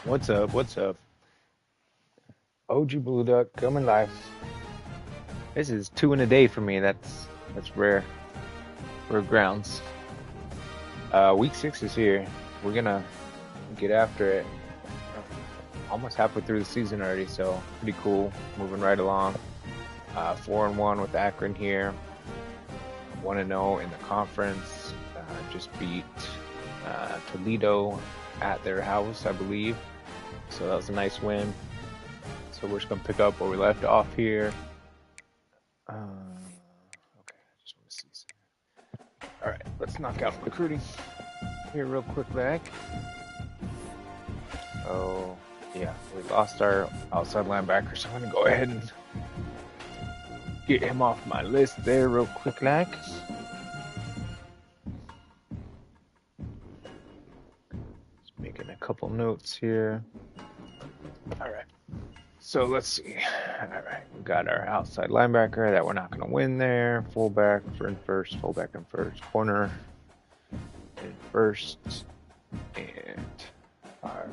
What's up? What's up? OG Blue Duck coming live. This is two in a day for me. That's rare. Rare grounds. Week 6 is here. We're gonna get after it. Almost halfway through the season already, so pretty cool. Moving right along. 4-1 with Akron here. 1-0 in the conference. Just beat Toledo at their house, I believe. So that was a nice win. So we're just gonna pick up where we left off here. Okay, I just want to see something. All right, let's knock out recruiting here real quick back. Oh, yeah, we lost our outside linebacker, so I'm gonna go ahead and get him off my list there real quick, like. Just making a couple notes here. All right. So let's see. All right, we got our outside linebacker that we're not going to win there. Fullback in first, fullback in first, corner in first, and our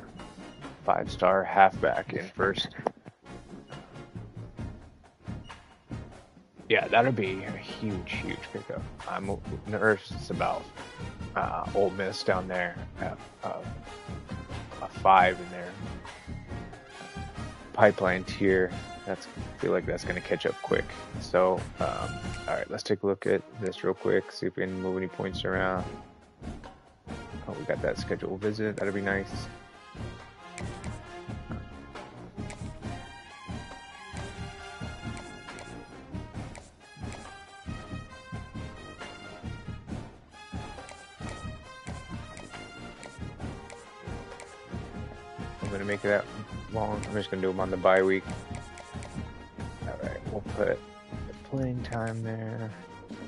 5-star halfback in first. Yeah, that'll be a huge, huge pickup. I'm nervous about Ole Miss down there at a 5 in there. Pipeline tier. I feel like that's going to catch up quick. So, all right, let's take a look at this real quick. See if we can move any points around. Oh, we got that scheduled visit. That'll be nice. I'm going to make it that long. I'm just going to do them on the bye week. Alright, we'll put the playing time there.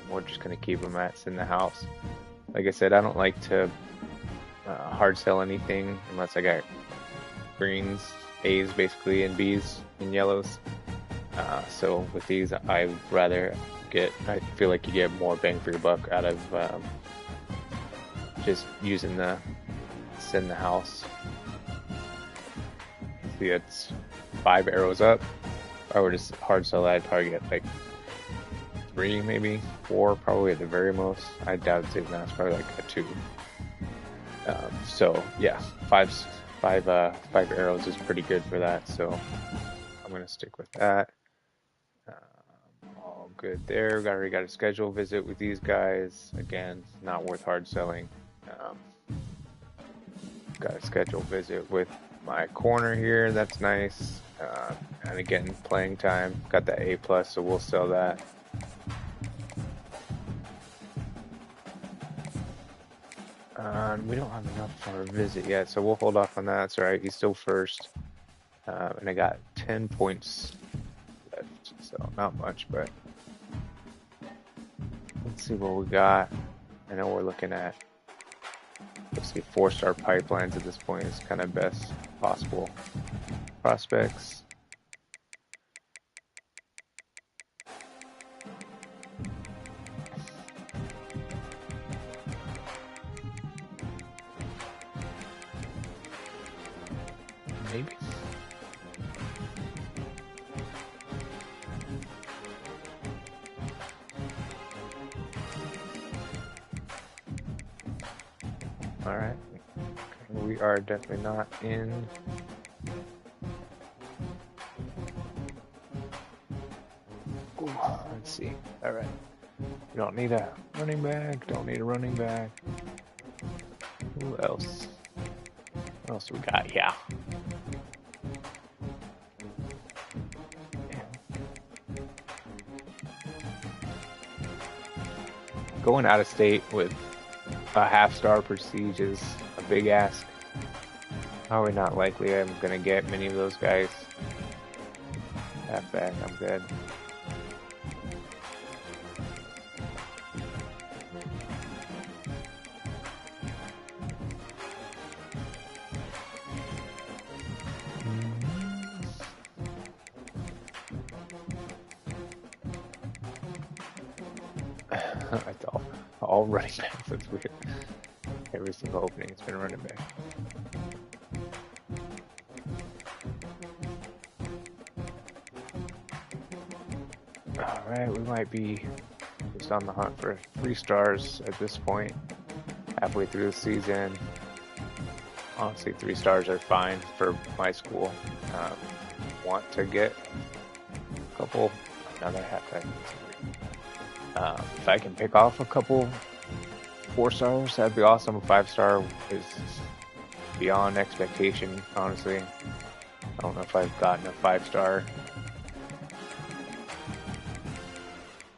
We're just going to keep them at in the house. Like I said, I don't like to hard sell anything unless I got greens, A's basically, and B's and yellows. So with these, I'd rather I feel like you get more bang for your buck out of just using the send the house. See, it's 5 arrows up. If I were to hard sell that, I'd probably get like 3, maybe 4, probably at the very most. I doubt it's even that. It's probably like a 2. So yeah, 5 arrows is pretty good for that. So I'm gonna stick with that. All good there. Already got a schedule visit with these guys. Again, not worth hard selling. Got a schedule visit with my corner here. That's nice. And again, playing time. Got that A+, so we'll sell that. We don't have enough for a visit yet, so we'll hold off on that. It's all right. He's still first. And I got 10 points left, so not much, but let's see what we got. I know we're looking at, let's see, 4-star pipelines at this point is kind of best possible prospects. Maybe. All right. We are definitely not in. Ooh, let's see. All right. We don't need a running back. Don't need a running back. Who else? What else we got? Yeah. Going out of state with a half-star prestige is a big ask. Probably not likely I'm gonna get many of those guys. Halfback, I'm good. It's all running backs. That's weird. Every single opening, it's been running back. All right, we might be just on the hunt for 3 stars at this point, halfway through the season. Honestly, 3 stars are fine for my school. Um, want to get a couple. Another half. If I can pick off a couple 4 stars, that'd be awesome. A 5 star is beyond expectation, honestly. I don't know if I've gotten a 5 star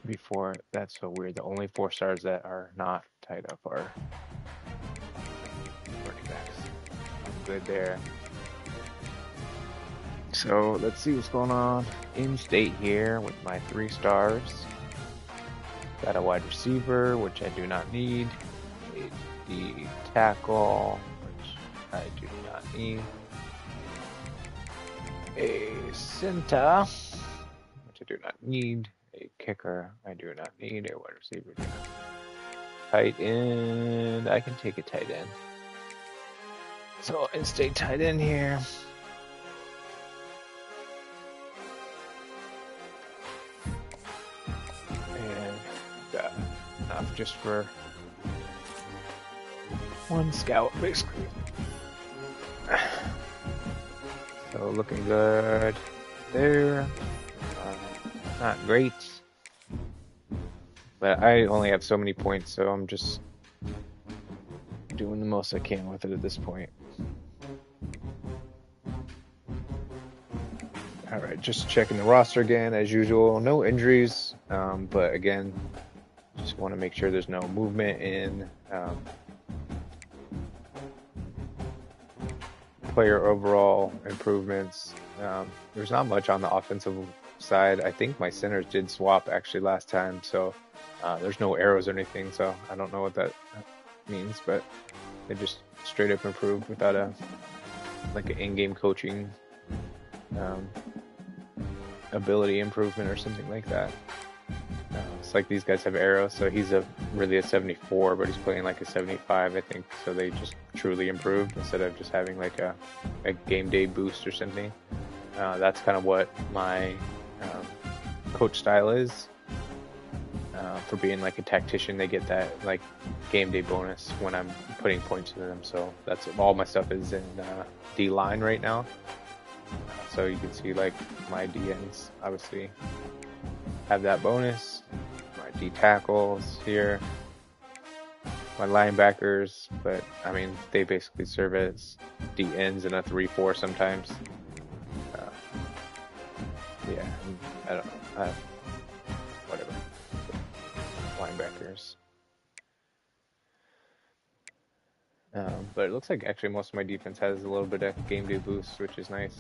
before. That's so weird. The only 4 stars that are not tied up are running backs. I'm good there. So let's see what's going on in state here with my 3 stars. Got a wide receiver, which I do not need. A D tackle, which I do not need. A center, which I do not need. A kicker, I do not need. A wide receiver, do not. Tight end, I can take a tight end. So in-state tight end here. And got enough just for one scout, basically. So looking good there. Not great. But I only have so many points, so I'm just doing the most I can with it at this point. Alright, just checking the roster again as usual. No injuries, but again, just want to make sure there's no movement in player overall improvements. There's not much on the offensive side. I think my centers did swap actually last time, so there's no arrows or anything, so I don't know what that means, but they just straight up improved without an in-game coaching ability improvement or something like that. It's like these guys have arrows, so he's really a 74, but he's playing like a 75, I think, so they just truly improved instead of just having like a game day boost or something. That's kind of what my coach style is. For being like a tactician, they get that like game day bonus when I'm putting points to them, so that's all my stuff is in D line right now. So you can see like my DNs obviously have that bonus. My D tackles here, my linebackers, but I mean they basically serve as D ends in a 3-4 sometimes. Yeah, I don't know. Whatever. Linebackers. But it looks like actually most of my defense has a little bit of game day boost, which is nice.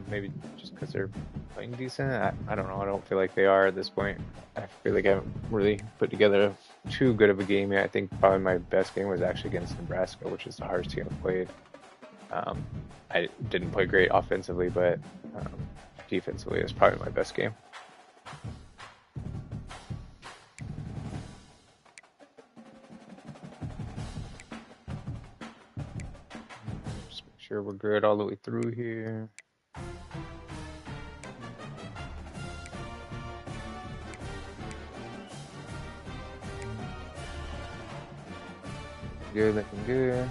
Maybe just because they're playing decent. I don't know. I don't feel like they are at this point. I feel like I haven't really put together too good of a game yet. I think probably my best game was actually against Nebraska, which is the hardest team I've played. I didn't play great offensively, but defensively is probably my best game. Just make sure we're good all the way through here. Good, looking good.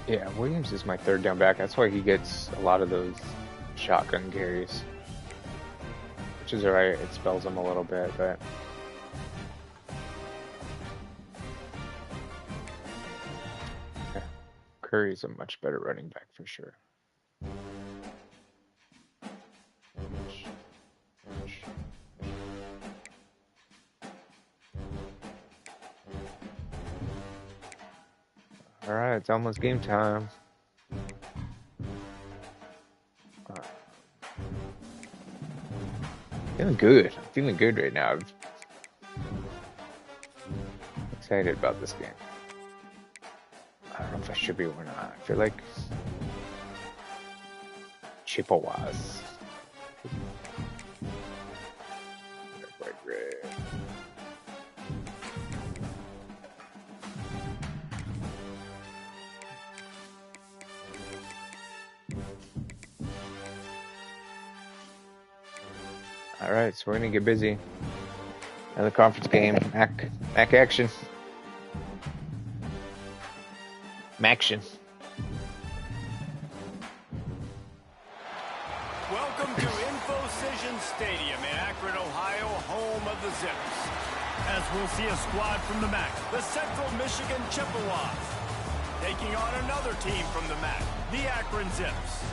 Yeah, Williams is my third down back. That's why he gets a lot of those shotgun carries, which is alright. It spells him a little bit, but yeah, Curry's a much better running back for sure. Alright, it's almost game time. Feeling good. I'm feeling good right now. I'm excited about this game. I don't know if I should be or not. I feel like Chippewas. Red. All right, so we're gonna get busy. Another conference game. Mac action. Maction. Welcome to InfoCision Stadium in Akron, Ohio, home of the Zips. As we'll see a squad from the MAC, the Central Michigan Chippewas, taking on another team from the MAC, the Akron Zips.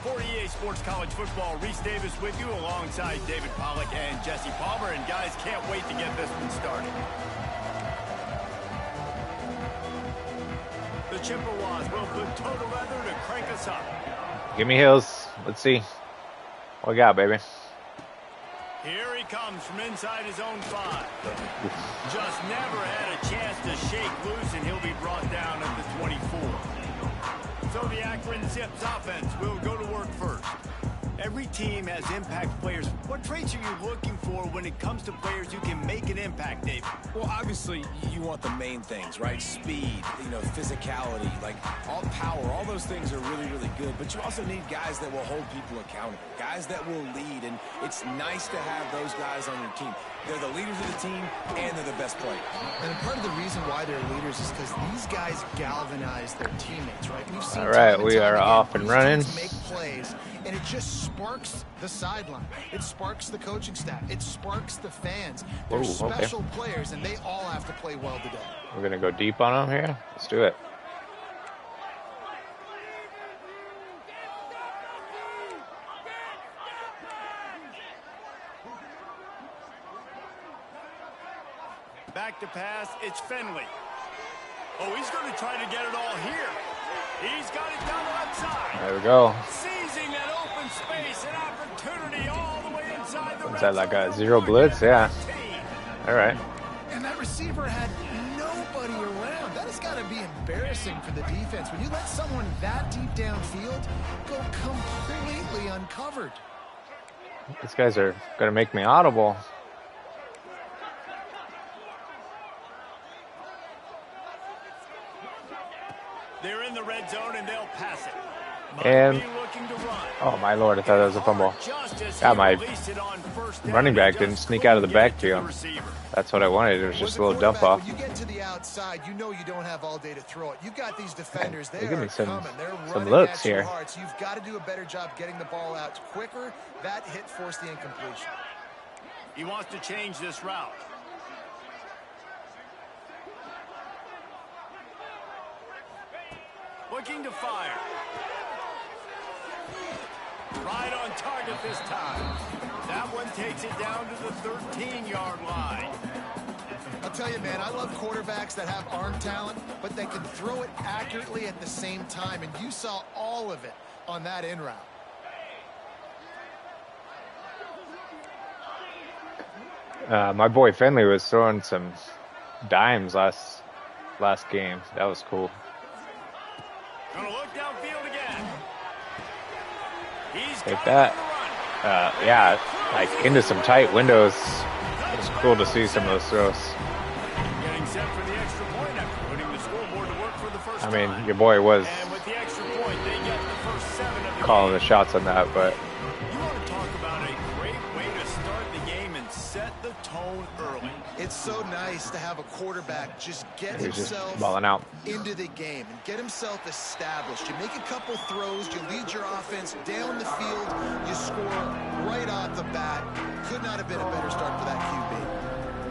For EA Sports College Football, Reese Davis with you alongside David Pollack and Jesse Palmer. And guys, can't wait to get this one started. The Chippewas will put toe to leather to crank us up. Give me Hills. Let's see. What we got, baby? Here he comes from inside his own 5. Just never had a chance to shake loose, and he'll be brought down at the 24. So the Akron Zips offense will go to work first. Every team has impact players. What traits are you looking for when it comes to players who can make an impact, David? Well, obviously, you want the main things, right? Speed, physicality, like all power, all those things are really, really good. But you also need guys that will hold people accountable, guys that will lead. And it's nice to have those guys on your team. They're the leaders of the team, and they're the best players. And part of the reason why they're leaders is because these guys galvanize their teammates, right? We've seen all right, we are off and running. Make plays, and it just sparks the sideline. It sparks the coaching staff. It sparks the fans. They're special players, and they all have to play well today. We're going to go deep on them here. Let's do it. Back to pass, it's Finley. Oh, he's going to try to get it all here. He's got it down the left side. There we go. Seizing that open space, an opportunity all the way inside the red Is that like a zone. zero blitz? Yeah. All right. And that receiver had nobody around. That has got to be embarrassing for the defense. When you let someone that deep downfield go completely uncovered. These guys are going to make me audible. They're in the red zone and they'll pass it. And looking to run. oh my lord, I thought that was a fumble. God, my running back didn't sneak out of the backfield. That's what I wanted. It was just a little dump off. When you get to the outside, you know you don't have all day to throw it. You've got these defenders. They give me are some coming. They're running looks at you here. hard. So you've got to do a better job getting the ball out quicker. That hit forced the incompletion. He wants to change this route. Looking to fire. Right on target this time. That one takes it down to the 13-yard line. I'll tell you, man, I love quarterbacks that have arm talent, but they can throw it accurately at the same time, and you saw all of it on that in route. My boy Finley was throwing some dimes last game. That was cool. Gonna look downfield again. He's Take that. Yeah, like into some tight windows. It's cool to see some of those throws. Getting set for the extra point after putting the scoreboard to work for the first I time. mean, your boy was And with the extra point, they get the first 7 of the calling game. the shots on that, but You want to talk about a great way to start the game and set the tone early. It's so nice to have a quarterback just get he was just himself balling out. into the game and get himself established. You make a couple throws, you lead your offense down the field, you score right off the bat. Could not have been a better start for that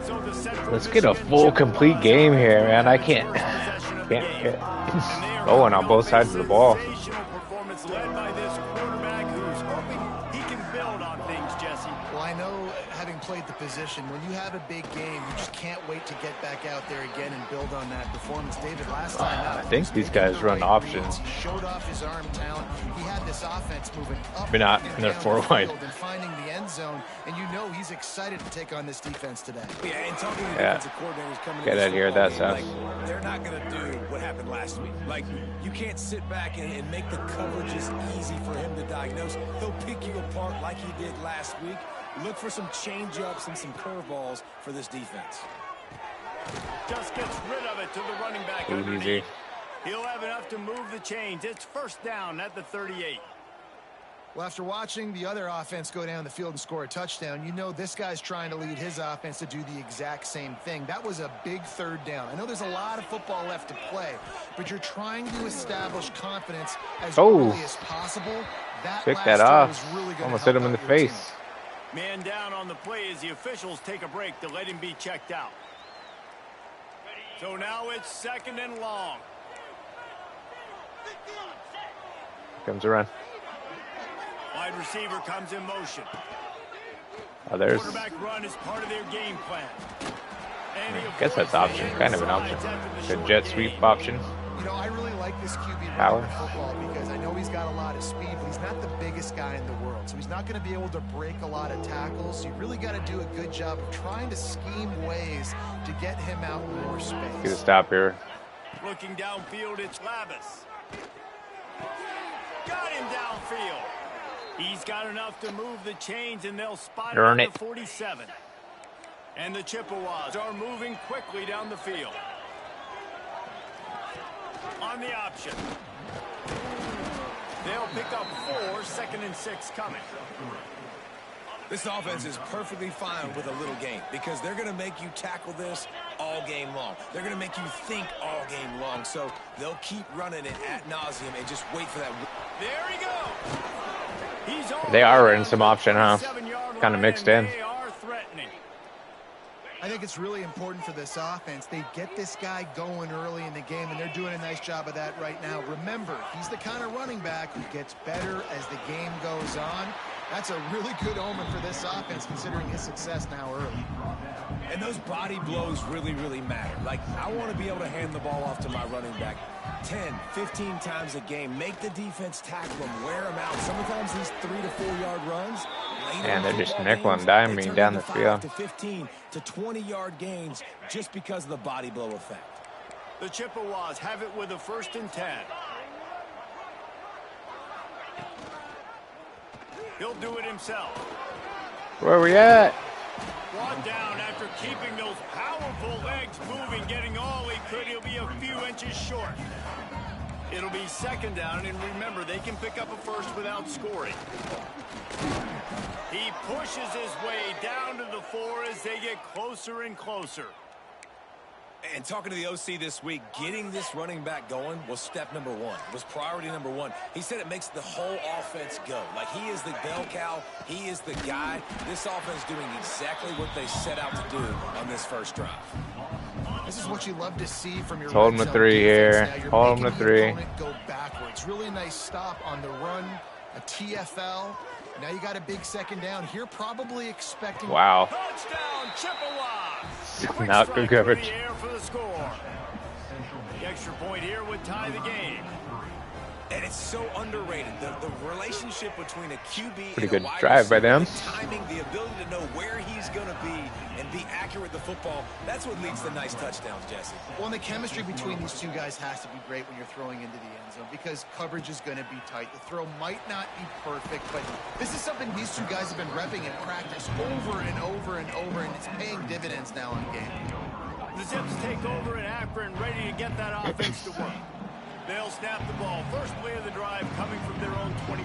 QB. So the Central Let's get a Michigan full, complete game here, man. I Chippewas can't possession of the get game. And they are going on both sides of the ball. Sensational performance led by this quarterback who's hoping he can build on things, Jesse. Well, I know, having played the position, when you have a big game, you just can't wait to get back out there again and build on that performance. David, last time out, I think these guys run options. He showed off his arm talent. He had this offense moving up Maybe not and in their down four the wide. field and finding the end zone, and you know he's excited to take on this defense today. Yeah, and talking to the Yeah. defensive coordinators coming Get into out here, football that game, sounds. like, they're not going to do what happened last week. Like, you can't sit back and make the coverages easy for him to diagnose. He'll pick you apart like he did last week. Look for some change-ups and some curveballs for this defense. Just gets rid of it to the running back. Too underneath. easy. He'll have enough to move the chains. It's first down at the 38. Well, after watching the other offense go down the field and score a touchdown, you know this guy's trying to lead his offense to do the exact same thing. That was a big third down. I know there's a lot of football left to play, but you're trying to establish confidence as early as possible. Pick that off. Really almost hit him in the face. Man down on the play as the officials take a break to let him be checked out. So now it's 2nd and long. Comes around. Wide receiver comes in motion. Oh, there's. Quarterback run is part of their game plan. I guess that's option, kind of an option. The jet sweep option. You know, I really like this QB Power. running football because I know he's got a lot of speed, but he's not the biggest guy in the world. So he's not going to be able to break a lot of tackles. So you really got to do a good job of trying to scheme ways to get him out in more space. Get a stop here. Looking downfield, it's Lavis. Got him downfield. He's got enough to move the chains, and they'll spot Earn it it. at the 47. And the Chippewas are moving quickly down the field. On the option. They'll pick up 4, 2nd and 6 coming. This offense is perfectly fine with a little game because they're going to make you tackle this all game long. They're going to make you think all game long. So they'll keep running it ad nauseum and just wait for that. There he goes. They are in some option, huh? Kind of mixed in. They are threatening. I think it's really important for this offense. They get this guy going early in the game, and they're doing a nice job of that right now. Remember, he's the kind of running back who gets better as the game goes on. That's a really good omen for this offense, considering his success now early. And those body blows really, really matter. Like, I want to be able to hand the ball off to my running back 10, 15 times a game. Make the defense tackle him, wear him out. Sometimes these 3 to 4 yard runs. And they're just nickel and diming me down the field. To 15 to 20 yard gains just because of the body blow effect. The Chippewas have it with a 1st and 10. He'll do it himself. Where are we at? Brought down after keeping those powerful legs moving, getting all he could. He'll be a few inches short. It'll be 2nd down, and remember, they can pick up a 1st without scoring. He pushes his way down to the 4 as they get closer and closer. And talking to the OC this week, getting this running back going was step number 1. Was priority number 1. He said it makes the whole offense go. Like, he is the bell cow. He is the guy. This offense doing exactly what they set out to do on this first drive. This is what you love to see from your Hold him to 3 here. Hold him to 3. Go backwards. Really nice stop on the run. A TFL. Now you got a big 2nd down here, probably expecting. Wow. Touchdown, Chippewas! Not good coverage. For the score. The extra point here would tie the game. And it's so underrated. The relationship between a QB Pretty and good a wide drive by receiver, them. the timing, the ability to know where he's going to be and be accurate with the football, that's what leads to nice touchdowns, Jesse. Well, and the chemistry between these two guys has to be great when you're throwing into the end zone because coverage is going to be tight. The throw might not be perfect, but this is something these two guys have been repping in practice over and over and over, and it's paying dividends now in the game. The Zips take over in Akron, ready to get that offense to work. They'll snap the ball. First play of the drive coming from their own 24.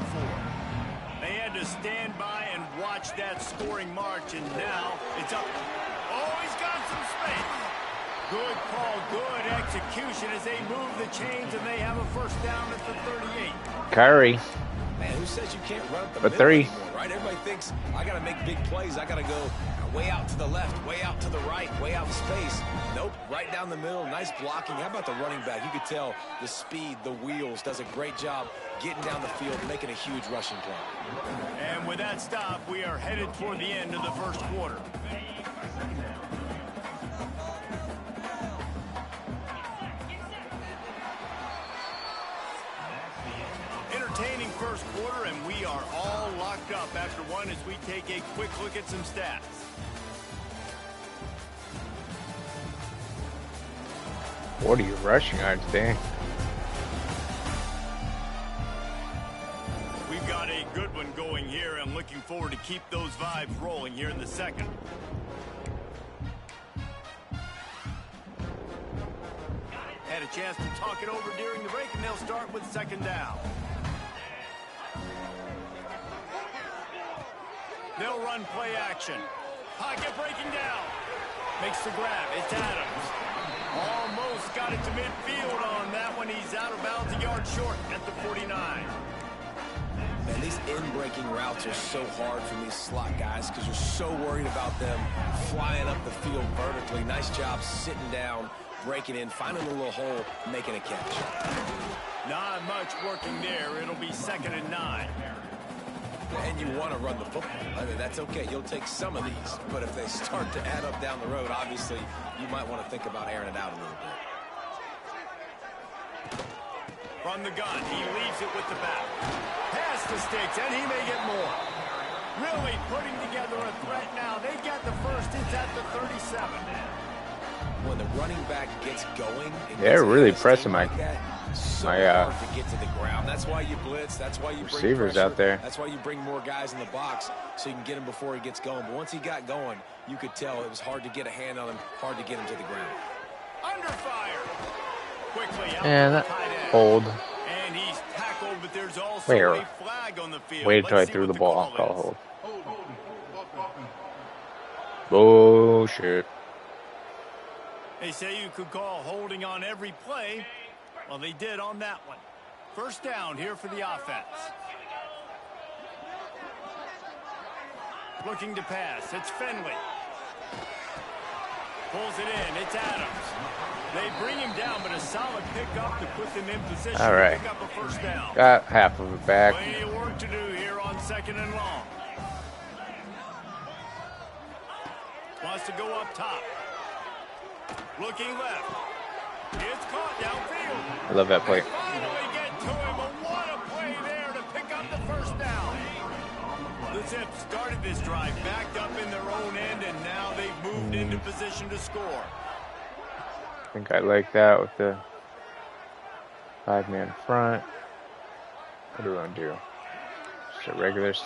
They had to stand by and watch that scoring march, and now it's up. Oh, he's got some space. Good call, good execution as they move the chains, and they have a 1st down at the 38. Curry. Man, who says you can't run up the But middle 3. anymore, right? Everybody thinks, I got to make big plays. I got to go way out to the left, way out to the right, way out in space. Nope, right down the middle. Nice blocking. How about the running back? You could tell the speed, the wheels, does a great job getting down the field, making a huge rushing play. And with that stop, we are headed toward the end of the 1st quarter. Entertaining 1st quarter, and we are all locked up after one as we take a quick look at some stats. What are you rushing yards, Dan? We've got a good one going here. I'm looking forward to keep those vibes rolling here in the 2nd. Had a chance to talk it over during the break, and they'll start with 2nd down. They'll run play action. Pocket breaking down. Makes the grab. It's Adams. Almost got it to midfield on that one. He's out of bounds, a yard short at the 49. And these in-breaking routes are so hard for these slot guys because you're so worried about them flying up the field vertically. Nice job sitting down, breaking in, finding a little hole, making a catch. Not much working there. It'll be 2nd and 9. And you want to run the football. I mean, that's okay. You'll take some of these. But if they start to add up down the road, obviously, you might want to think about airing it out a little bit. From the gun, he leaves it with the back. Pass the sticks, and he may get more. Really putting together a threat now. They get the first. It's at the 37. When the running back gets going, they're really pressing my hard to get to the ground. That's why you blitz. That's why you bring receivers pressure. out there. That's why you bring more guys in the box so you can get him before he gets going. But once he got going, you could tell it was hard to get a hand on him, hard to get him to the ground. Under fire. Quickly out And to the tight end. hold. And he's tackled, but there's also Where? a flag on the field. Wait until I Let's see threw what the ball. I'll call call is. hold. Bullshit. They say you could call holding on every play. Well, they did on that one. First down here for the offense. Looking to pass. It's Finley. Pulls it in. It's Adams. They bring him down, but a solid pickup to put them in position All right. to pick up a first down. Got half of it back. Plenty of work to do here on 2nd and long. Wants to go up top. Looking left. It's caught downfield. I love that play. They finally get to him, but what a play there to pick up the first down. The Zips started this drive backed up in their own end, and now they've moved into position to score. I think I like that with the 5-man front. What do we want to do? Just a regulars.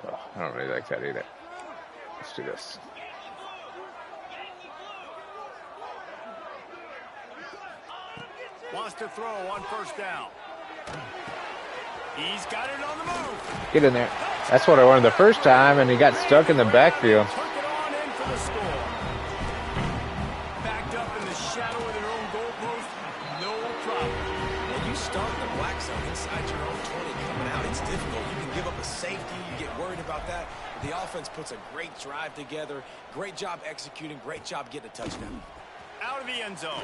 Oh, I don't really like that either. Let's do this. Wants to throw on first down. He's got it on the move. Get in there. That's what I wanted the first time, and he got stuck in the backfield. Took it on in for the score. Backed up in the shadow of their own goalpost. No problem. When you start in the black zone inside your own 20 coming out, it's difficult. You can give up a safety. You get worried about that. The offense puts a great drive together. Great job executing. Great job getting a touchdown. Out of the end zone.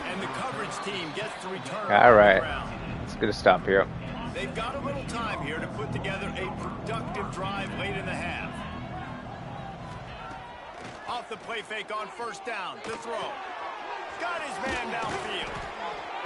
And the coverage team gets to return. All right. Ground. Let's get a stop here. They've got a little time here to put together a productive drive late in the half. Off the play fake on first down. To throw. Got his man downfield.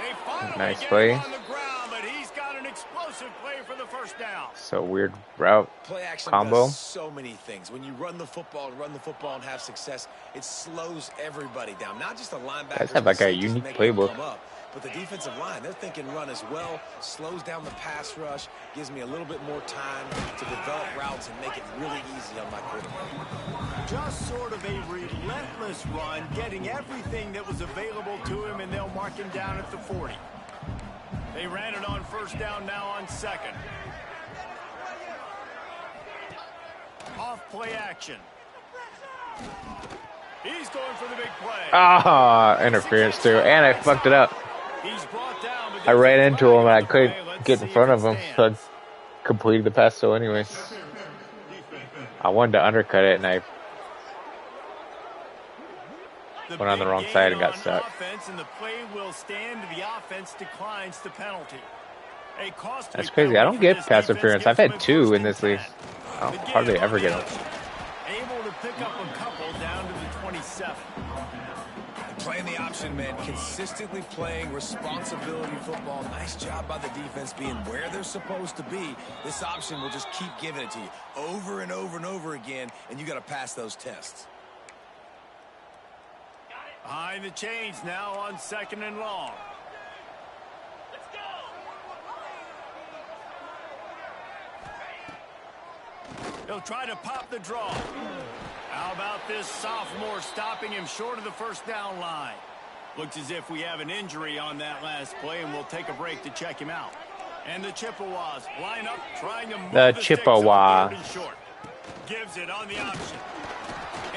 They finally Nice get play. him on the ground, but he's got an explosive play for the first down. So weird route Play action combo. does so many things. When you run the football and have success, it slows everybody down. Not just the linebackers. Guys have like a and safeties unique making them playbook. come up, but the defensive line, they're thinking run as well. Slows down the pass rush. Gives me a little bit more time to develop routes and make it really easy on my quarterback. Just sort of a relentless run, getting everything that was available to him, and they'll mark him down at the 40. They ran it on first down, now on second. Off play action. He's going for the big play. Ah, interference too, and I fucked it up. He's brought down, but I ran there's a into him and I flag couldn't on the play. Let's get in see front if of it him, so I stands. completed the pass. So, anyways, I wanted to undercut it, and I The went on the big wrong gain side and got on stuck. Offense, and the play will stand. The offense declines the penalty. A costly That's crazy. I don't penalty get for this pass defense interference. gets I've had them 2 first in this and league. 10. I The don't give hardly on ever the get them. option. Able to pick up a couple down to the 27. Playing the option, man. Consistently playing responsibility football. Nice job by the defense being where they're supposed to be. This option will just keep giving it to you over and over and over again, and you got to pass those tests. Behind the chains now on second and long. He'll try to pop the draw. How about this sophomore stopping him short of the first down line? Looks as if we have an injury on that last play, and we'll take a break to check him out. And the Chippewas line up, trying to move The sticks on Chippewas. 3rd and short. Gives it on the option.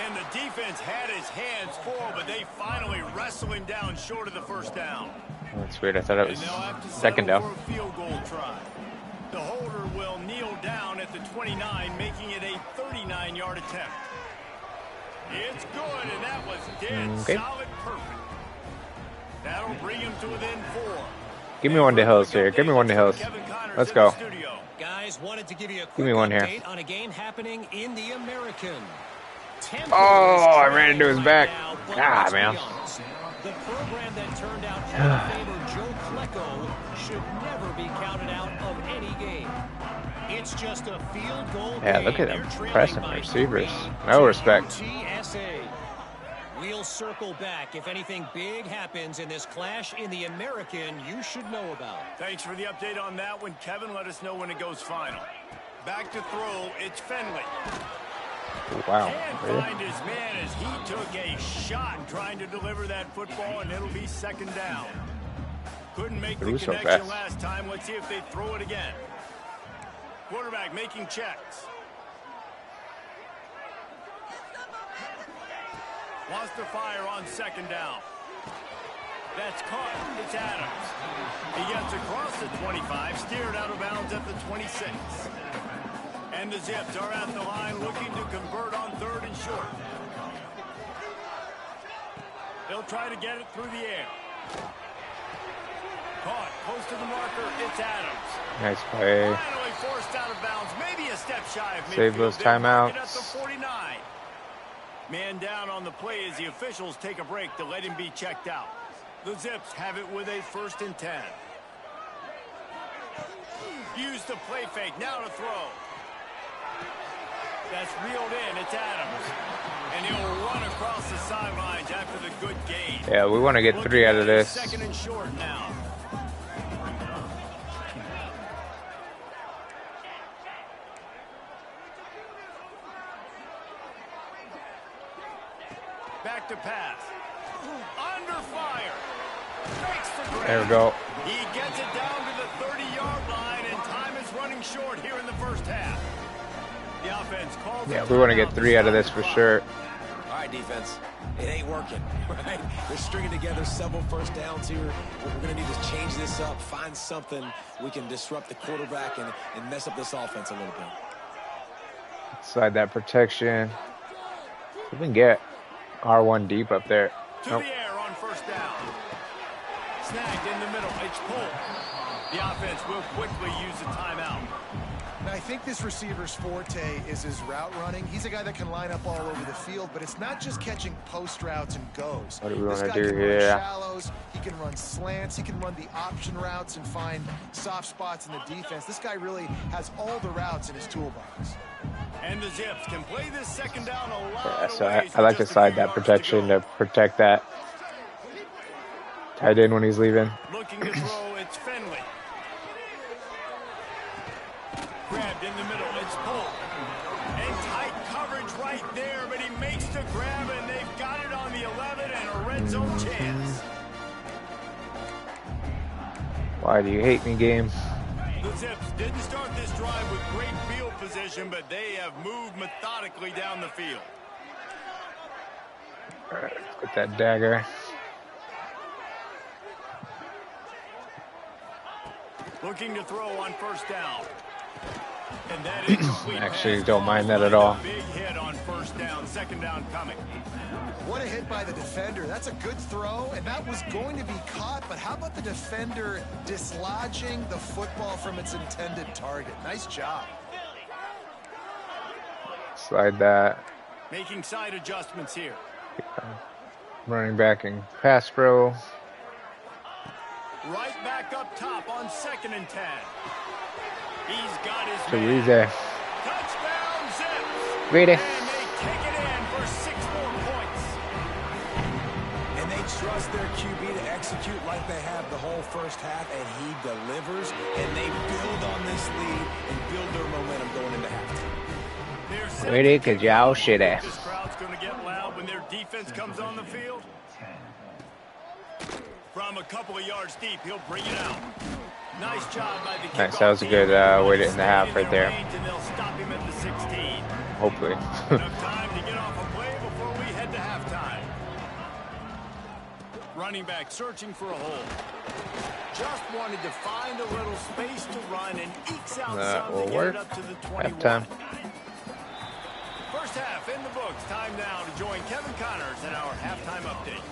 And the defense had his hands full, but they finally wrestle him down short of the first down. Oh, that's weird. I thought it was And they'll have to second settle down. for a field goal try. The holder will kneel down at the 29, making it a 39-yard attempt. It's good, and that was dead solid perfect. That'll bring him to within 4. Give me one of the hills here. Give me one of the hills. Let's go. Guys, wanted to give you a quick Give me one here. update on a game happening in the American. Oh, I ran into his back. Ah, man. The program that turned out Hall of Famer Joe Klecko should never be counted out of any game. It's just a field goal. Yeah, look at game. them pressing receivers. No respect. TSA. We'll circle back if anything big happens in this clash in the American you should know about. Thanks for the update on that one, Kevin. Let us know when it goes final. Back to throw, it's Finley. Wow. Can't Really? find his man as he took a shot trying to deliver that football, and it'll be second down. Couldn't make the It was so connection fast. last time. Let's see if they throw it again. Quarterback making checks. Wants to fire on second down. That's caught. It's Adams. He gets across the 25, steered out of bounds at the 26. And the Zips are at the line looking to convert on 3rd and short. They'll try to get it through the air. Caught close to the marker. It's Adams. Nice play. Finally forced out of bounds. Maybe a step shy of midfield. Save those They'll mark it timeouts. at the 49. Man down on the play as the officials take a break to let him be checked out. The Zips have it with a 1st and 10. Use the play fake. Now to throw. That's reeled in. It's Adams. And he'll run across the sidelines after the good gain. Yeah, we want to get 3 out of this. 2nd and short now. Back to pass. Under fire. Makes the grab. There we go. He gets it down to the 30-yard line, and time is running short here in the first half. The offense calls. Yeah, we want to get 3 out of this for sure. All right, defense. It ain't working, right? They're stringing together several first downs here. We're going to need to change this up, find something we can disrupt the quarterback and mess up this offense a little bit. Slide that protection. We can get R1 deep up there. To Nope. the air on first down. Snagged in the middle. It's pulled. The offense will quickly use a timeout. And I think this receiver's forte is his route running. He's a guy that can line up all over the field, but it's not just catching post routes and goes. What do we This want guy to do can run here? shallows, he can run slants, he can run the option routes and find soft spots in the defense. This guy really has all the routes in his toolbox. And the Zips can play this second down a lot Yeah, of so ways I like with to just a slide few that yards protection go. to protect that tight end when he's leaving. Looking to throw, it's Finley. Grabbed in the middle, it's pulled. And tight coverage right there, but he makes the grab, and they've got it on the 11 and a red zone chance. Why do you hate me, game? The Zips didn't start this drive with great field position, but they have moved methodically down the field. All right, let's get that dagger. Looking to throw on first down. And that is complete. Actually, don't mind that at all. Big hit on first down, second down coming. What a hit by the defender. That's a good throw, and that was going to be caught, but how about the defender dislodging the football from its intended target? Nice job. Slide that. Making side adjustments here. Running back and pass pro. Right back up top on 2nd and 10. He's got his Too man. easy. Touchdown Zips. Ready. And they kick it in for 6 more points. And they trust their QB to execute like they have the whole first half, and he delivers, and they build on this lead and build their momentum going into halftime. Ready, cause y'all shitty. This crowd's going to get loud when their defense comes on the field. From a couple of yards deep, he'll bring it out. Nice job by the Nice, that was a good way to end the half right there. And they'll stop him at the 16. Hopefully. Enough time to get off a play before we head to halftime. Running back searching for a hole. Just wanted to find a little space to run and ekes out That some will to get work. it up to the 21. Halftime. First half in the books. Time now to join Kevin Connors in our halftime update.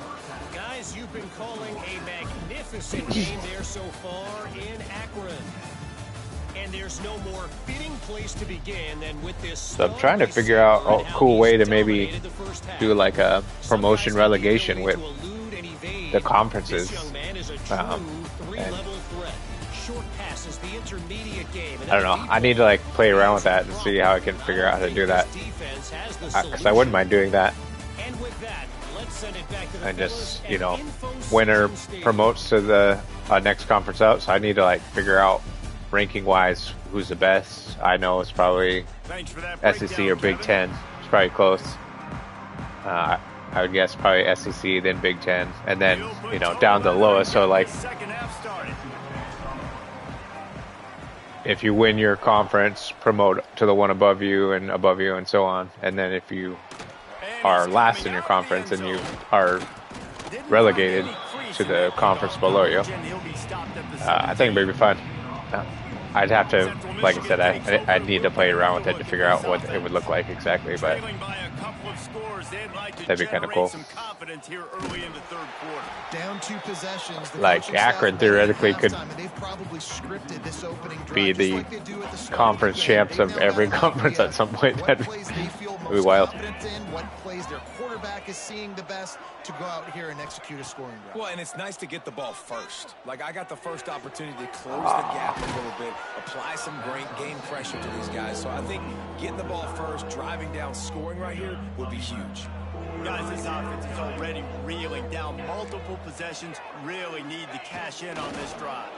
Guys, you've been calling a magnificent game there so far in Akron. And there's no more fitting place to begin than with this. So I'm trying to figure out a cool way to maybe do like a promotion relegation with the conferences. And I don't know. I need to like play around with that and see how I can figure out how to do that. Because I wouldn't mind doing that. And just, you know, winner promotes to the next conference up. So I need to like figure out ranking wise who's the best. I know it's probably SEC or Big Ten. It's probably close. I would guess probably SEC, then Big Ten, and then, you know, down to the lowest. So like, if you win your conference, promote to the one above you and so on. And then if you are last in your conference and you are relegated to the conference below you, I think it'd be fun. I'd have to, like I said, I need to play around with it to figure out what it would look like exactly, but that'd be kind of cool. Down 2 possessions. Like Akron theoretically could be the conference champs of every conference at some point. That'd be wild. What plays their quarterback is seeing the best to go out here and execute a scoring drive. Well, and it's nice to get the ball first. Like, I got the first opportunity to close the gap a little bit, apply some great game pressure to these guys. So I think getting the ball first, driving down, scoring right here would be huge. Guys, this offense is already reeling down multiple possessions. Really need to cash in on this drive.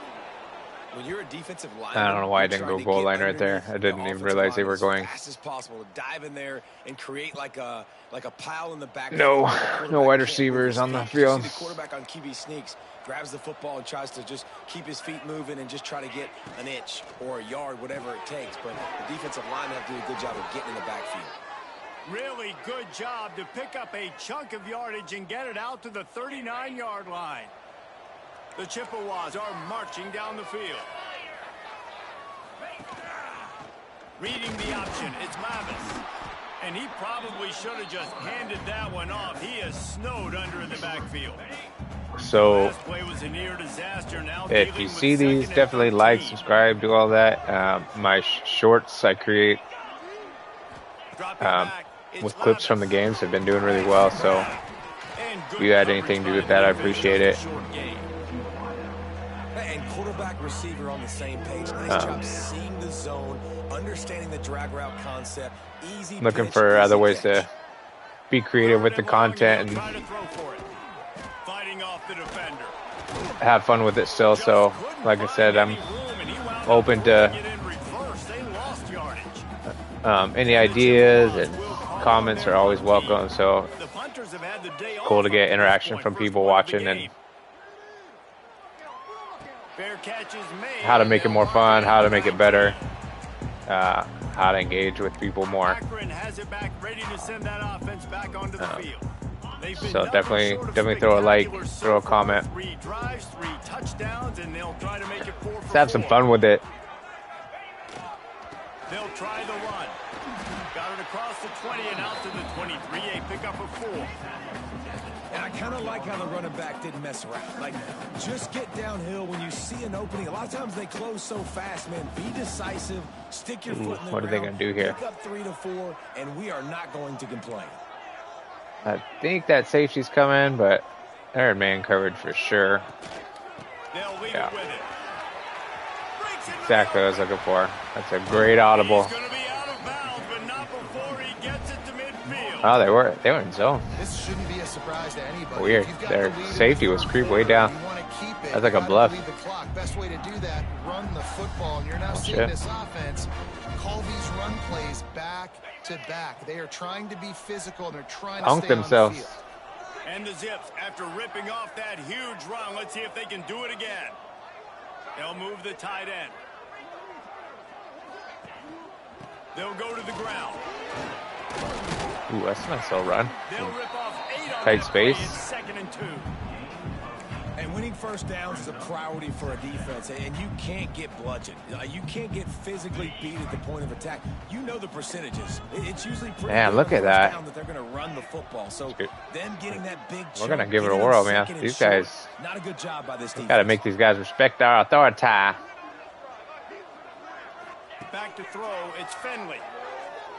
When you're a defensive line, I don't know why I didn't go goal line right there. I didn't even realize they were going. As fast as possible to dive in there and create like a pile in the back. No wide receivers on the field. The quarterback on QB sneaks, grabs the football and tries to just keep his feet moving and just try to get an inch or a yard, whatever it takes. But the defensive line have to do a good job of getting in the backfield. Really good job to pick up a chunk of yardage and get it out to the 39-yard line. The Chippewas are marching down the field. Reading the option, it's Mavis. And he probably should have just handed that one off. He is snowed under in the backfield. So if you see these, definitely like, subscribe, do all that. My shorts I create with clips from the games have been doing really well. So if you had anything to do with that, I appreciate it. And quarterback receiver on the same page. Nice job seeing the zone, understanding the drag route concept. Easy Looking pitch, for other easy ways catch. to be creative with the content and have fun with it still. So, like I said, I'm open to any ideas, and comments are always welcome. So cool to get interaction from people watching and how to make it more fun, how to make it better, how to engage with people more. So definitely throw a like, throw a comment. Let's have some fun with it. They'll try the run. Got it across the 20 and out to the 23. A pickup of 4. And I kind of like how the running back didn't mess around. Like, just get downhill when you see an opening. A lot of times they close so fast, man. Be decisive. Stick your foot in the What are they going to do here? Pick up 3 to 4, and we are not going to complain. I think that safety's coming, but they're in man coverage for sure. Yeah. Exactly what I was looking for. That's a great audible. Oh, they were in zone. This shouldn't be a surprise to anybody. Weird. Their safety was creeped way down. That's like a bluff. Best way to do that, run the football. And you're now seeing this offense call these run plays back to back. They are trying to be physical. They're trying to stay themselves. on the field. And the Zips, after ripping off that huge run, let's see if they can do it again. They'll move the tight end. They'll go to the ground. Ooh, that's a nice little run. They'll rip off 8 on Tight that play. space. It's 2nd and 2. And winning first downs is a priority for a defense, and you can't get bludgeoned. You can't get physically beat at the point of attack. You know the percentages. It's usually pretty Man, look at that. that they're going to run the football. So them getting that big We're going to chunk, give it a getting whirl, them man. second and These short, guys not a good job by this defense. got to make these guys respect our authority. Back to throw. It's Finley.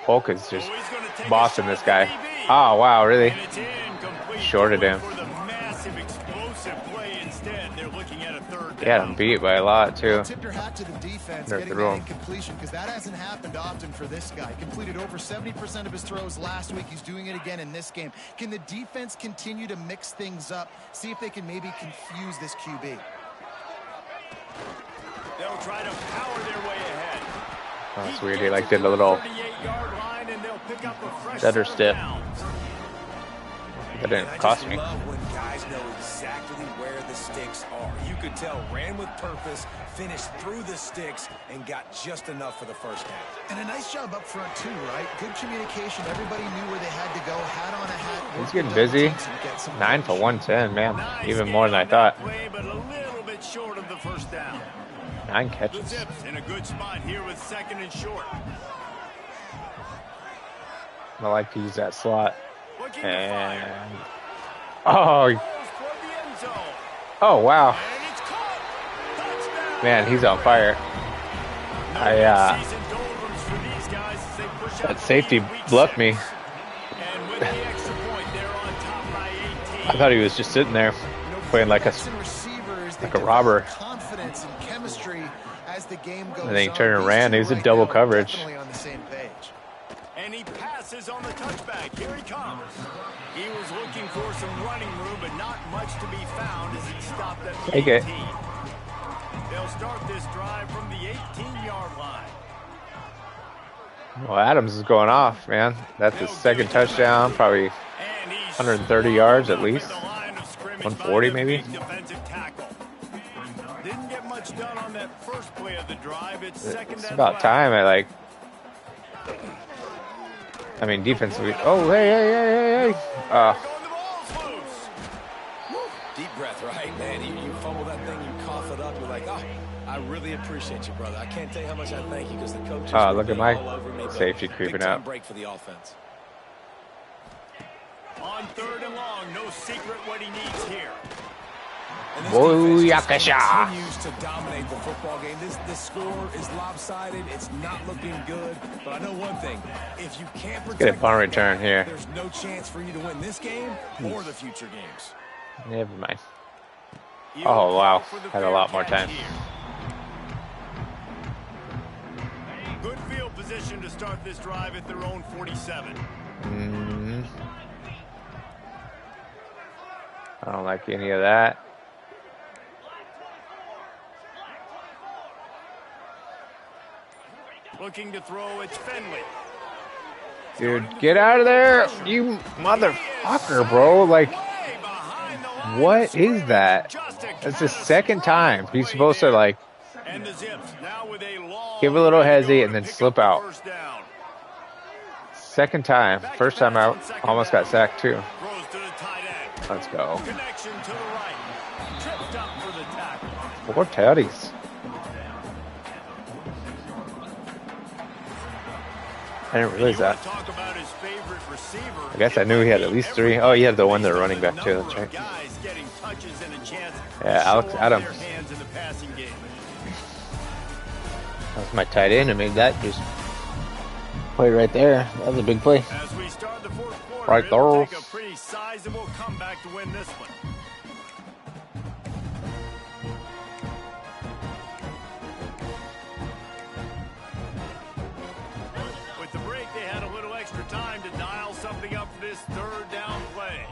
Polk is just Oh, he's gonna take a bossing shot this at guy. the DB. Oh, wow, really? And it's incomplete. Shorted Going him. For the massive explosive play instead. They're looking at a 3rd down. He had him beat by a lot, too. Tip your hat to the defense They're getting through that 'em. incompletion, because that hasn't happened often for this guy. Completed over 70% of his throws last week. He's doing it again in this game. Can the defense continue to mix things up? See if they can maybe confuse this QB. They'll try to power their way ahead. Oh, that's weird. He like did a little 38-yard line, and they'll pick up a fresh stutter set of step. downs. That didn't And I cost just me. love when guys know exactly where the sticks are. You could tell ran with purpose, finished through the sticks, and got just enough for the first down. And a nice job up front, too, right? Good communication. Everybody knew where they had to go. Hat on a hat. He's worked getting with double busy. teams and get some 9 for 110, man. Nice Even game more than I on thought. that play, but a little bit short of the first down. 9 The catches. Zips in a good spot here with 2nd and short. I like to use that slot. Looking to And fire. oh, Goes toward the end zone. oh wow, And it's caught. Touchdown. man, he's on fire. No I season doldrums for these guys as they push out that the safety lead in week bluffed me. 6. And with the extra point, they're on top by 18. I thought he was just sitting there playing like a robber. Confidence and chemistry as the game goes And then he on. turned and These ran. two He was in right double now coverage. definitely on the same page. And he passes on the touchback. Here he comes. He was looking for some running room, but not much to be found as he stopped at the Take it. 18. They'll start this drive from the 18-yard line. Well, Adams is going off, man. That's his second touchdown. Probably And he's 130 yards at swallowed up least. at the line of scrimmage 140 by the maybe. big defensive tackle. Didn't get much done on that first play of the drive. It's second It's and about 11. time. I mean, defensively. Oh, hey. Going, the ball's loose. Deep breath, right, man? You fumble that thing, you cough it up, you're like, oh, I really appreciate you, brother. I can't tell you how much I thank you because the coaches Oh, were look at being my all over me, but safety creeping big time up. break for the offense. On 3rd and long, no secret what he needs here. And this defense just Booyakasha. continues to dominate the football game. This score is lopsided. It's not looking good. But I know one thing. If you can't protect get a punt that return guy, here. there's no chance for you to win this game or the future games. Never mind. He'll Oh, wow. call for the Had a fair lot more catch time. here. Good field position to start this drive at their own 47. Mm, I don't like any of that. Looking to throw, it's Finley. Dude, get out of there, you motherfucker, bro. Like, Way behind the line what of is scrimmage. that? Just a That's the catastrophic second time. He's play supposed to, there. like, And the Zips now with a long give a little way to hezzy go and to then pick slip up the out. first down. second time. First time I almost got sacked, too. Throws to the tight end. Let's go. Connection to the right. Tripped up for the tackle. 4 tutties. I didn't realize You wanna that. talk about his favorite receiver. I guess I knew he had at least 3. Oh, he had the one that running back, too. That's right. Guys getting touches and a chance Yeah, to show Alex off Adams. their hands in the passing game. That was my tight end. I made that just play right there. That was a big play. As we start the fourth quarter, Right it'll there. take a pretty sizable comeback to win this one. With the break, they had a little extra time to dial something up for this 3rd down play.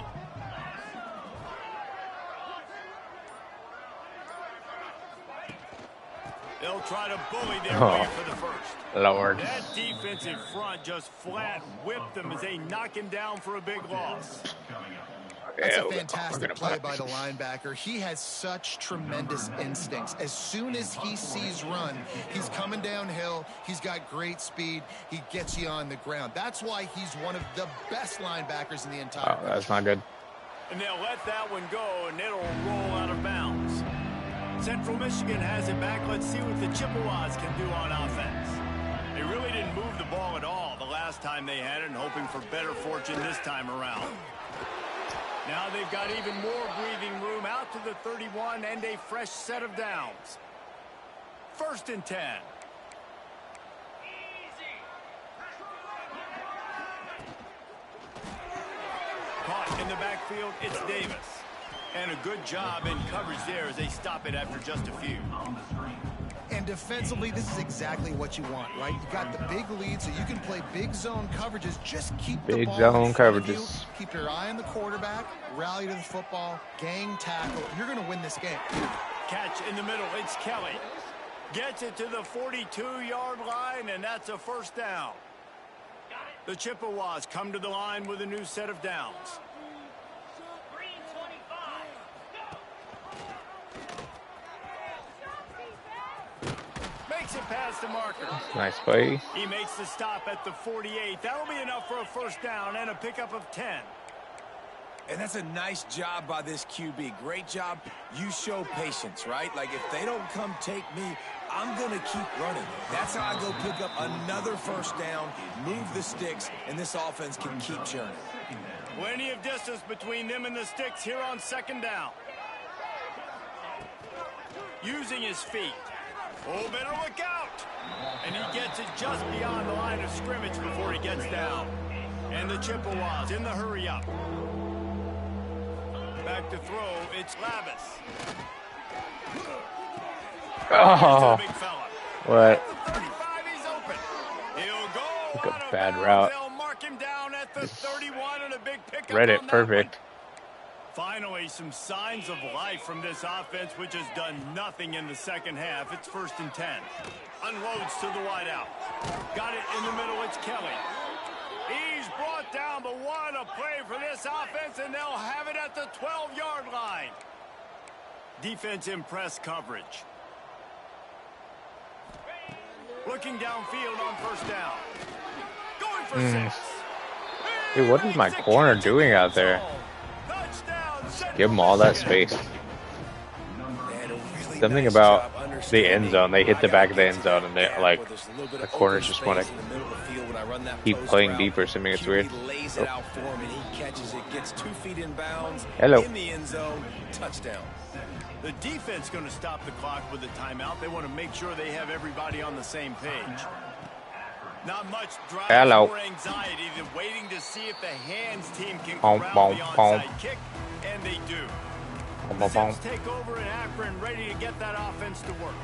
They'll try to bully their Oh. way for the first. Lord. That defensive front just flat whipped them as they knock him down for a big loss. That's Yeah, a we're fantastic gonna play punt. by the linebacker. He has such tremendous instincts. As soon as he sees run, he's coming downhill. He's got great speed. He gets you on the ground. That's why he's one of the best linebackers in the entire Oh, that's country. not good. And they'll let that one go, and it'll roll out of bounds. Central Michigan has it back. Let's see what the Chippewas can do on offense. They really didn't move the ball at all the last time they had it, and hoping for better fortune this time around. Now they've got even more breathing room out to the 31 and a fresh set of downs. 1st and 10. Caught in the backfield, it's Davis. And a good job in coverage there as they stop it after just a few. And defensively, this is exactly what you want, right? You got the big lead, so you can play big zone coverages. Just keep the Big ball zone in front of you. coverages. Keep your eye on the quarterback. Rally to the football. Gang tackle. You're going to win this game. Catch in the middle, it's Kelly. Gets it to the 42-yard line, and that's a 1st down. The Chippewas come to the line with a new set of downs. Makes it past the marker. Nice play. He makes the stop at the 48. That'll be enough for a 1st down and a pickup of 10. And that's a nice job by this QB. Great job. You show patience, right? Like, if they don't come take me, I'm going to keep running. That's how I go pick up another 1st down, move the sticks, and this offense can keep churning. Plenty of distance between them and the sticks here on 2nd down. Using his feet. Oh, better look out. And he gets it just beyond the line of scrimmage before he gets down. And the Chippewas in the hurry up. Back to throw, it's Lavis. Oh, Big fella. what? At the 35, he's open. He'll go Took a out of bad bounds. route. They'll mark him down at the 31 and a big pickup Read it on that perfect. one. Finally, some signs of life from this offense, which has done nothing in the 2nd half. It's 1st and 10. Unloads to the wideout. Got it in the middle. It's Kelly. He's brought down, but what a play for this offense, and they'll have it at the 12-yard line. Defense in press coverage. Looking downfield on 1st down. Going for 6. Dude, what is my corner doing out there? Give them all that space. Something about the end zone. They hit the back of the end zone, and they're like, the corners just want to keep playing deep or something. It's weird. Lays it out for him, and he catches it, gets 2 feet in bounds. Hello. In the end zone, touchdown. The defense going to stop the clock with a timeout. They want to make sure they have everybody on the same page. Not much drive or anxiety. They're waiting to see if the hands team can corral the onside kick, and they do. The Zips take over in Akron, ready to get that offense to work.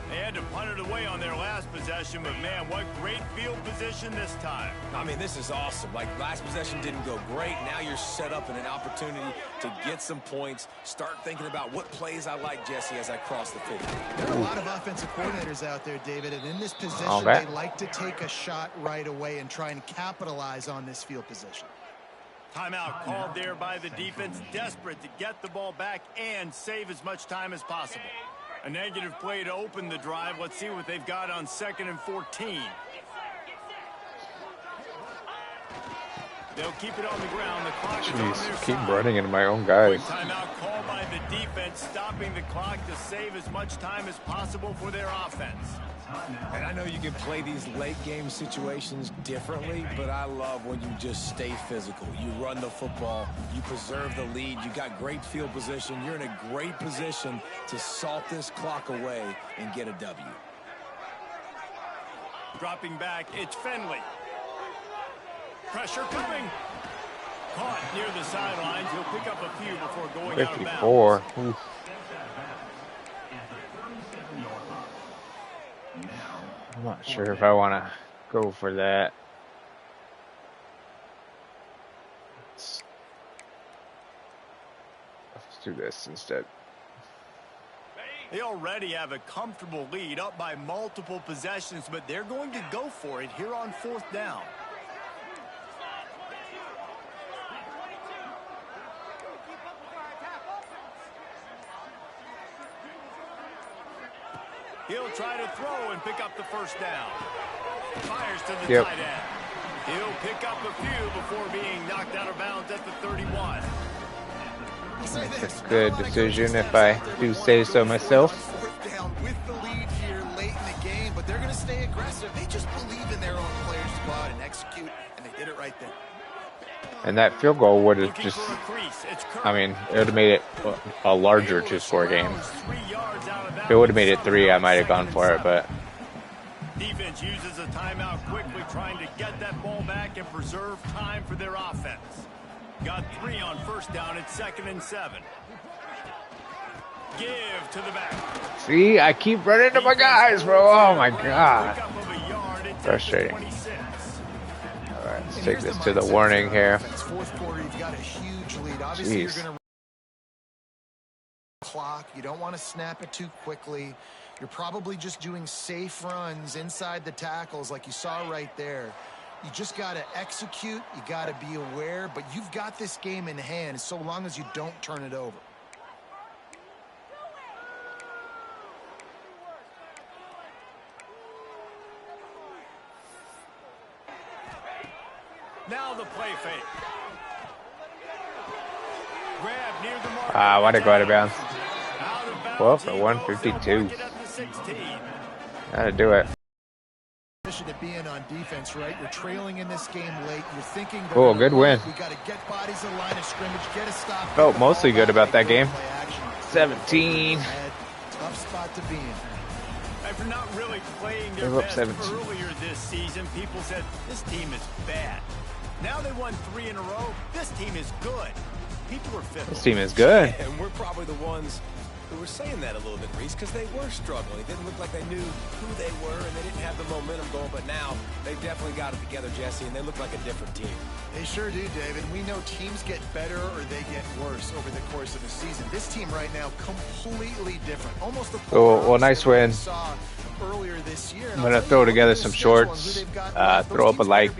They had to punt it away on their last possession, but man, what great field position this time. I mean, this is awesome. Like, last possession didn't go great. Now you're set up in an opportunity to get some points. Start thinking about what plays I like, Jesse, as I cross the field. There are a lot of offensive coordinators out there, David, and in this position, they like to take a shot right away and try and capitalize on this field position. Timeout called there by the defense, desperate to get the ball back and save as much time as possible. A negative play to open the drive. Let's see what they've got on 2nd and 14. They'll keep it on the ground. The clock is on their side. Keep running into my own guys. Quick timeout called by the defense, stopping the clock to save as much time as possible for their offense. And I know you can play these late game situations differently, but I love when you just stay physical. You run the football, you preserve the lead, you got great field position, you're in a great position to salt this clock away and get a W. Dropping back, it's Fenley. Pressure coming. Caught near the sidelines. He'll pick up a few before going out of bounds. 54. I'm not sure if I want to go for that. Let's do this instead. They already have a comfortable lead, up by multiple possessions, but they're going to go for it here on 4th down. He'll try to throw and pick up the first down. Fires to the tight end. He'll pick up a few before being knocked out of bounds at the 31. That's a good decision if I do say so myself. Fourth down with the lead here late in the game, but they're going to stay aggressive. They just believe in their own players to go out and execute, and they did it right there. And that field goal would have just, I mean, it would have made it a larger 2-score game. If it would have made it 3, I might have gone for it, but. Defense uses a timeout quickly, trying to get that ball back and preserve time for their offense. Got 3 on first down at 2nd and 7. Give to the back. See, I keep running into my guys, bro. Oh my god. Frustrating. All right, let's take this to the warning here. Fourth quarter, you've got a huge lead. Obviously, you're going to clock. You don't want to snap it too quickly. You're probably just doing safe runs inside the tackles like you saw right there. You just got to execute. You got to be aware, but you've got this game in hand so long as you don't turn it over. Now the play fake. Grab near the mark. Why'd it go out of bounds? Well, for 152. Gotta do it. To be in on defense, right? You're trailing in this game late. You're thinking, cool, good win. We got to get bodies in line of scrimmage, get a stop. Felt mostly good about that game. 17. Tough spot to be in. After not really playing their best earlier this season, people said this team is bad. Now they won 3 in a row. This team is good. People are fit. This team is good. Yeah, and we're probably the ones who were saying that a little bit, Reese, because they were struggling. It didn't look like they knew who they were, and they didn't have the momentum going. But now they've definitely got it together, Jesse, and they look like a different team. They sure do, David. We know teams get better or they get worse over the course of a season. This team right now completely different. Almost the well, nice win. Earlier this year. I'm gonna throw together some shorts, throw up a like,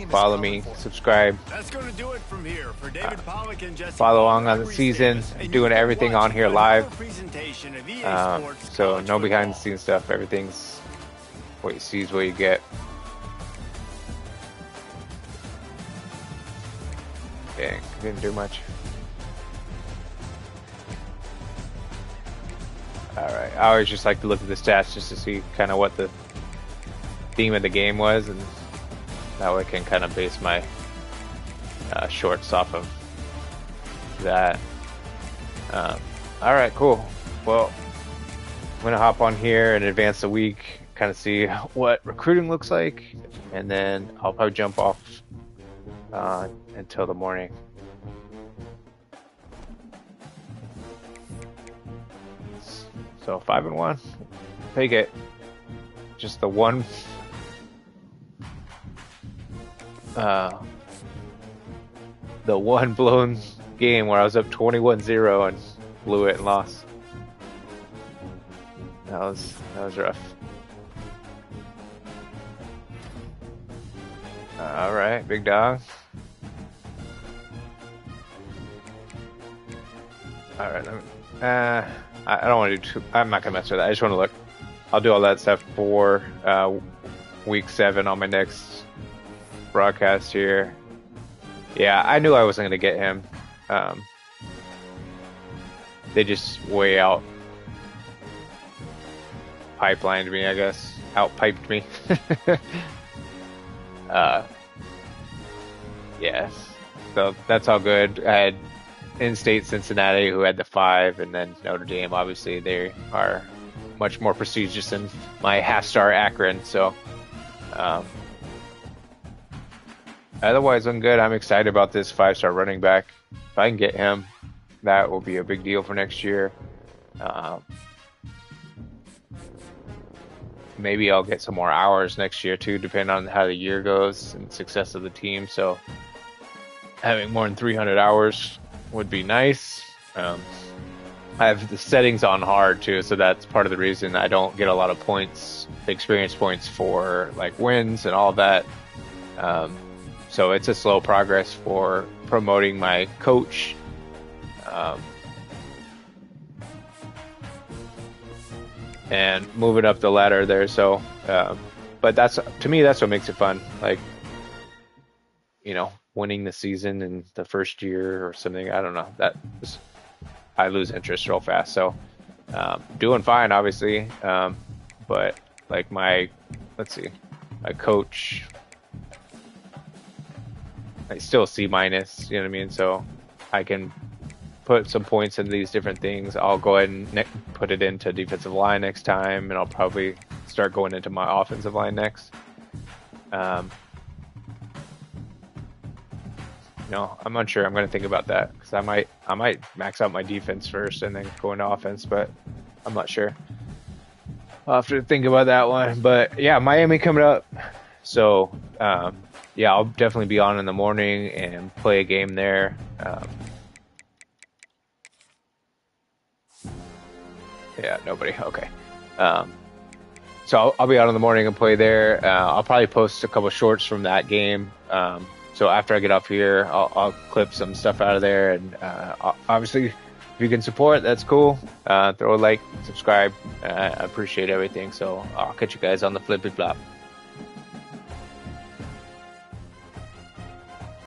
follow me, subscribe. That's gonna do it from here for David Pollack and Jesse. Follow along on the season. I'm doing everything on here live. So no behind the scenes stuff. Everything's what you see is what you get. Dang, didn't do much. Alright, I always just like to look at the stats just to see kind of what the theme of the game was, and that way I can kind of base my shorts off of that. Alright, cool. Well, I'm going to hop on here and advance the week, kind of see what recruiting looks like, and then I'll probably jump off until the morning. So 5-1, take it. Just the one, blown game where I was up 21-0 and blew it and lost. That was rough. All right, big dog. All right, I don't want to do too. I'm not gonna mess with that. I just want to look. I'll do all that stuff for week 7 on my next broadcast here. Yeah, I knew I wasn't gonna get him. They just way out pipelined me, I guess. Outpiped me. Yes. So that's all good. I had in-state Cincinnati who had the 5, and then Notre Dame, obviously they are much more prestigious than my half-star Akron. So otherwise I'm good. I'm excited about this 5-star running back. If I can get him, that will be a big deal for next year. Maybe I'll get some more hours next year too, depending on how the year goes and success of the team. So having more than 300 hours would be nice. I have the settings on hard too, so that's part of the reason I don't get a lot of points, experience points for like wins and all that. So it's a slow progress for promoting my coach. and moving up the ladder there. So, but to me, that's what makes it fun. Like, winning the season in the first year or something. I don't know. I lose interest real fast. So, doing fine, obviously. But like my coach, I still C minus. You know what I mean? So I can put some points into these different things. I'll go ahead and put it into defensive line next time, and I'll probably start going into my offensive line next. I'm unsure. I'm going to think about that because I might max out my defense first and then go into offense, but I'm not sure. I'll have to think about that one. But yeah, Miami coming up. So yeah, I'll definitely be on in the morning and play a game there. Yeah, nobody. Okay. So I'll be out in the morning and play there. I'll probably post a couple shorts from that game. So after I get off here, I'll clip some stuff out of there. And obviously, if you can support, that's cool. Throw a like, subscribe. I appreciate everything. So I'll catch you guys on the flippy flop.